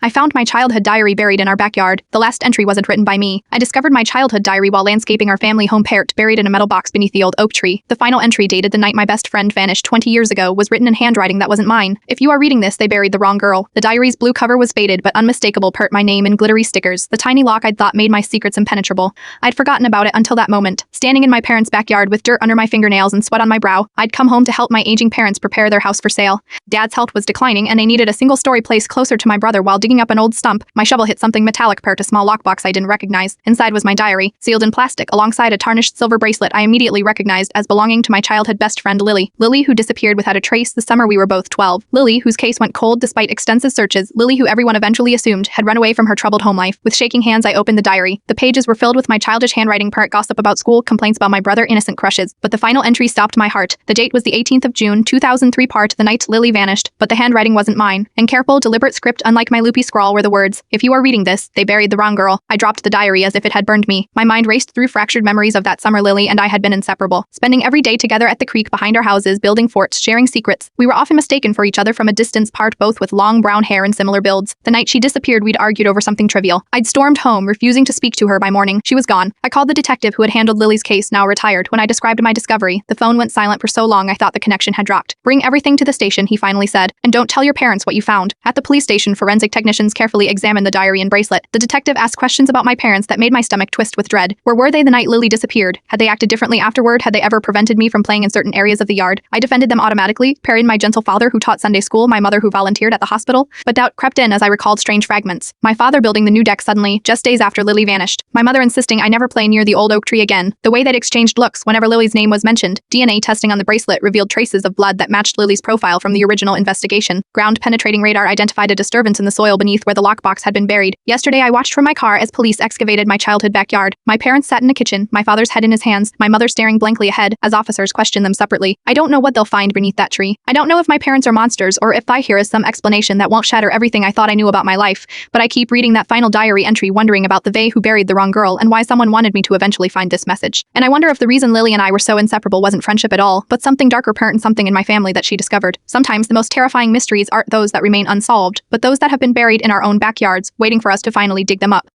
I found my childhood diary buried in our backyard. The last entry wasn't written by me. I discovered my childhood diary while landscaping our family home parrot buried in a metal box beneath the old oak tree. The final entry, dated the night my best friend vanished 20 years ago, was written in handwriting that wasn't mine. If you are reading this, they buried the wrong girl. The diary's blue cover was faded but unmistakable, pert my name in glittery stickers. The tiny lock I'd thought made my secrets impenetrable. I'd forgotten about it until that moment. Standing in my parents' backyard with dirt under my fingernails and sweat on my brow, I'd come home to help my aging parents prepare their house for sale. Dad's health was declining and they needed a single-story place closer to my brother. While digging up an old stump, my shovel hit something metallic, pert a small lockbox I didn't recognize. Inside was my diary, sealed in plastic, alongside a tarnished silver bracelet I immediately recognized as belonging to my childhood best friend Lily. Lily, who disappeared without a trace the summer we were both 12. Lily, whose case went cold despite extensive searches. Lily, who everyone eventually assumed had run away from her troubled home life. With shaking hands, I opened the diary. The pages were filled with my childish handwriting, pert gossip about school, complaints about my brother, innocent crushes. But the final entry stopped my heart. The date was the 18th of June, 2003, part the night Lily vanished. But the handwriting wasn't mine. In careful, deliberate script, unlike my loopy scrawl, were the words, "If you are reading this, they buried the wrong girl." I dropped the diary as if it had burned me. My mind raced through fractured memories of that summer. Lily and I had been inseparable, spending every day together at the creek behind our houses, building forts, sharing secrets. We were often mistaken for each other from a distance, part both with long brown hair and similar builds. The night she disappeared, we'd argued over something trivial. I'd stormed home, refusing to speak to her. By morning, she was gone. I called the detective who had handled Lily's case, now retired. When I described my discovery, the phone went silent for so long I thought the connection had dropped. "Bring everything to the station," he finally said, "and don't tell your parents what you found." At the police station, forensic technicians carefully examined the diary and bracelet. The detective asked questions about my parents that made my stomach twist with dread. Where were they the night Lily disappeared? Had they acted differently afterward? Had they ever prevented me from playing in certain areas of the yard? I defended them automatically, parried my gentle father who taught Sunday school, my mother who volunteered at the hospital, but doubt crept in as I recalled strange fragments. My father building the new deck suddenly, just days after Lily vanished. My mother insisting I never play near the old oak tree again. The way they'd exchanged looks whenever Lily's name was mentioned. DNA testing on the bracelet revealed traces of blood that matched Lily's profile from the original investigation. Ground-penetrating radar identified a disturbance in the soil beneath where the lockbox had been buried. Yesterday I watched from my car as police excavated my childhood backyard. My parents sat in the kitchen, my father's head in his hands, my mother staring blankly ahead as officers questioned them separately. I don't know what they'll find beneath that tree. I don't know if my parents are monsters or if I hear is some explanation that won't shatter everything I thought I knew about my life, but I keep reading that final diary entry wondering about the they who buried the wrong girl and why someone wanted me to eventually find this message. And I wonder if the reason Lily and I were so inseparable wasn't friendship at all, but something darker, parent and something in my family that she discovered. Sometimes the most terrifying mysteries aren't those that remain unsolved, but those that have been buried in our own backyards, waiting for us to finally dig them up.